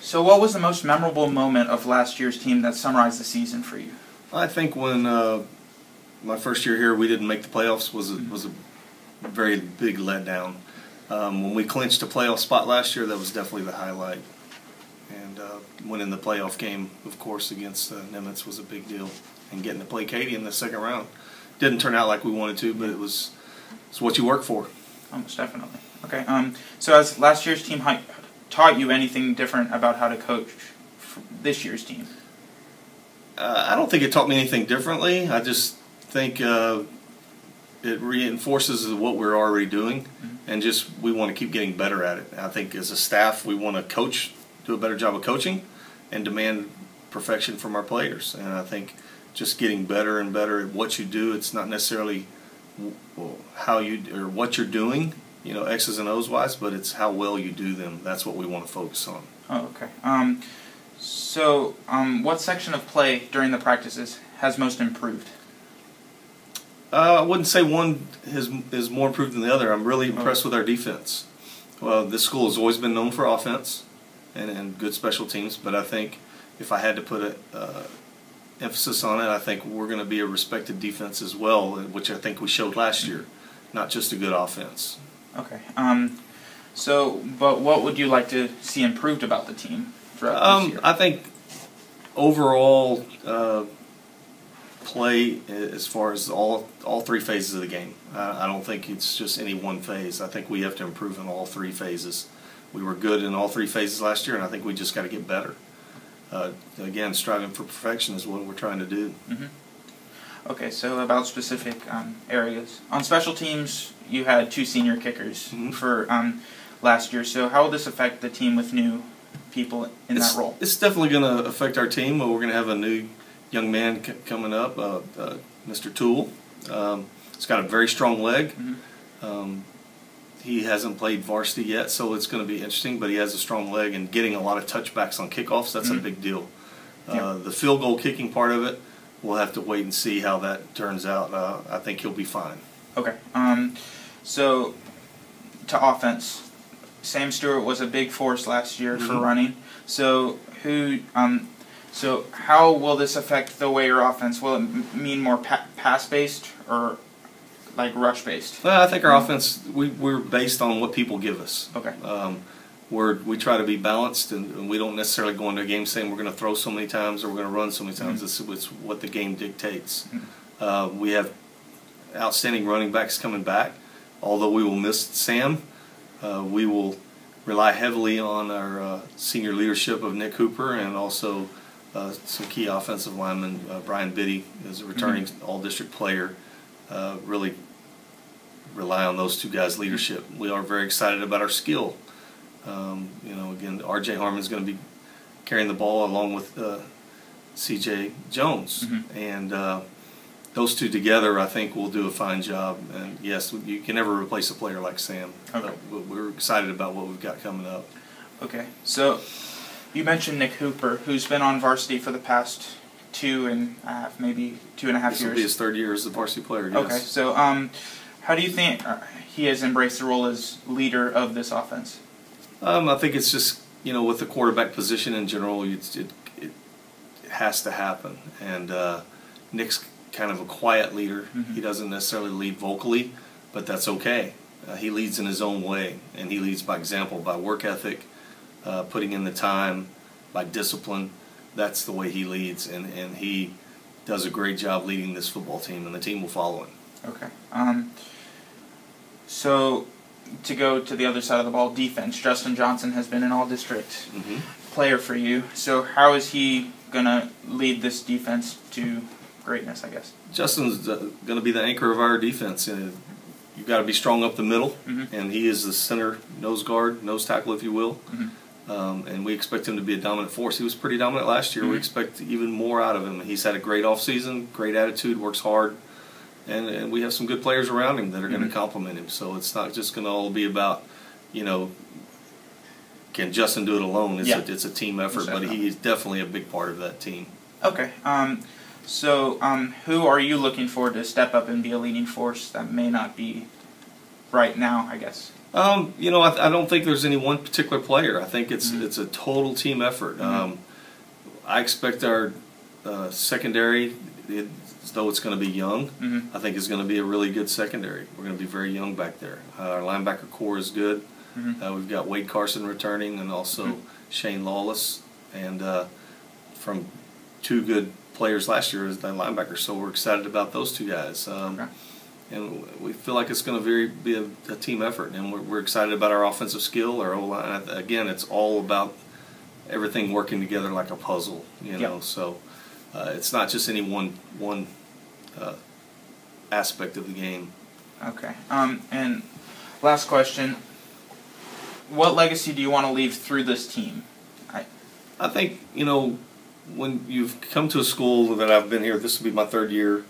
So what was the most memorable moment of last year's team that summarized the season for you? I think when my first year here, we didn't make the playoffs was a very big letdown. When we clinched a playoff spot last year, that was definitely the highlight. And winning the playoff game, of course, against Nimitz was a big deal. And getting to play Katy in the second round didn't turn out like we wanted to, but it's what you work for. Almost definitely. Okay. So has last year's team taught you anything different about how to coach for this year's team? I don't think it taught me anything differently. I just think it reinforces what we're already doing, and just we want to keep getting better at it. I think as a staff, we want to do a better job of coaching, and demand perfection from our players. And I think just getting better and better at what you do. It's not necessarily how you or what you're doing, X's and O's wise, but it's how well you do them. That's what we want to focus on. Oh, okay. So what section of play during the practices has most improved? I wouldn't say one is more improved than the other. I'm really impressed with our defense. Well, this school has always been known for offense and good special teams, but I think if I had to put an emphasis on it, I think we're going to be a respected defense as well, which I think we showed last year, not just a good offense. Okay. But what would you like to see improved about the team throughout this year? I think overall play as far as all three phases of the game. I don't think it's just any one phase. I think we have to improve in all three phases. We were good in all three phases last year, and I think we just got to get better. Again, striving for perfection is what we're trying to do. Okay, so about specific areas. On special teams, you had 2 senior kickers for last year. So how will this affect the team with new people in that role? It's definitely going to affect our team. We're going to have a new young man coming up, Mr. Toole. He's got a very strong leg. He hasn't played varsity yet, so it's going to be interesting, but he has a strong leg, and getting a lot of touchbacks on kickoffs, that's a big deal. The field goal kicking part of it, we'll have to wait and see how that turns out. I think he'll be fine. Okay. So, to offense, Sam Stewart was a big force last year for running. So, so how will this affect the way your offense? Will it mean more pass-based or like rush-based? Well, I think our offense, we're based on what people give us. Okay. We try to be balanced, and we don't necessarily go into a game saying we're going to throw so many times or we're going to run so many times. It's what the game dictates. We have outstanding running backs coming back. Although we will miss Sam, we will rely heavily on our senior leadership of Nick Hooper, and also some key offensive linemen. Brian Biddy is a returning all-district player. Really rely on those 2 guys' leadership. We are very excited about our skill. Again, R.J. Harmon's going to be carrying the ball along with C.J. Jones. And those 2 together, I think, will do a fine job. And yes, you can never replace a player like Sam. Okay. We're excited about what we've got coming up. Okay. So you mentioned Nick Hooper, who's been on varsity for the past 2.5, maybe 2.5 years. This will be his 3rd year as a varsity player, yes. Okay. So how do you think he has embraced the role as leader of this offense? I think it's just, with the quarterback position in general, it has to happen. And Nick's kind of a quiet leader. He doesn't necessarily lead vocally, but that's okay. He leads in his own way, and he leads by example, by work ethic, putting in the time, by discipline. That's the way he leads, and he does a great job leading this football team, and the team will follow him. Okay. So to go to the other side of the ball, defense. Justin Johnson has been an all-district player for you. So how is he going to lead this defense to greatness, I guess? Justin's going to be the anchor of our defense. You've got to be strong up the middle, and he is the center nose guard, nose tackle, if you will. And we expect him to be a dominant force. He was pretty dominant last year. We expect even more out of him. He's had a great offseason, great attitude, works hard. And we have some good players around him that are going to complement him. So it's not just going to all be about, can Justin do it alone? It's a team effort, but he is definitely a big part of that team. Okay. So who are you looking for to step up and be a leading force that may not be right now, I guess? I don't think there's any one particular player. I think it's a total team effort. I expect our secondary, though it's going to be young, I think is going to be a really good secondary. We're going to be very young back there. Our linebacker core is good. We've got Wade Carson returning, and also Shane Lawless, and from two good players last year as the linebacker. So we're excited about those two guys. And we feel like it's going to be a team effort, and we're excited about our offensive skill. Our O-line, again, it's all about everything working together like a puzzle, know. So it's not just any one aspect of the game. Okay. And last question: what legacy do you want to leave through this team? I think when you've come to a school that I've been here, this will be my third year,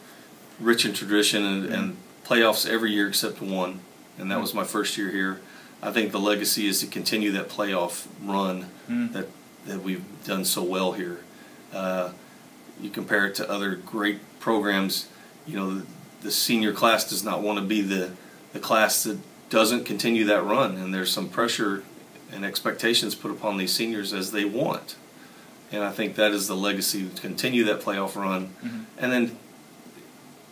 rich in tradition and playoffs every year except one, and that was my first year here. I think the legacy is to continue that playoff run that we've done so well here. You compare it to other great programs, the senior class does not want to be the class that doesn't continue that run, and there's some pressure and expectations put upon these seniors as they want. And I think that is the legacy, to continue that playoff run, and then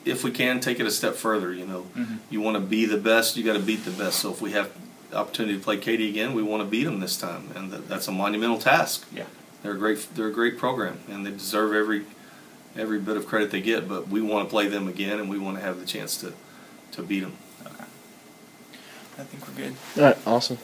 if we can, take it a step further. You want to be the best, you got to beat the best. So if we have the opportunity to play Katy again, we want to beat them this time, and that's a monumental task. Yeah, they're a great program, and they deserve every bit of credit they get. But we want to play them again, and we want to have the chance to beat them. Okay, I think we're good. All right, awesome.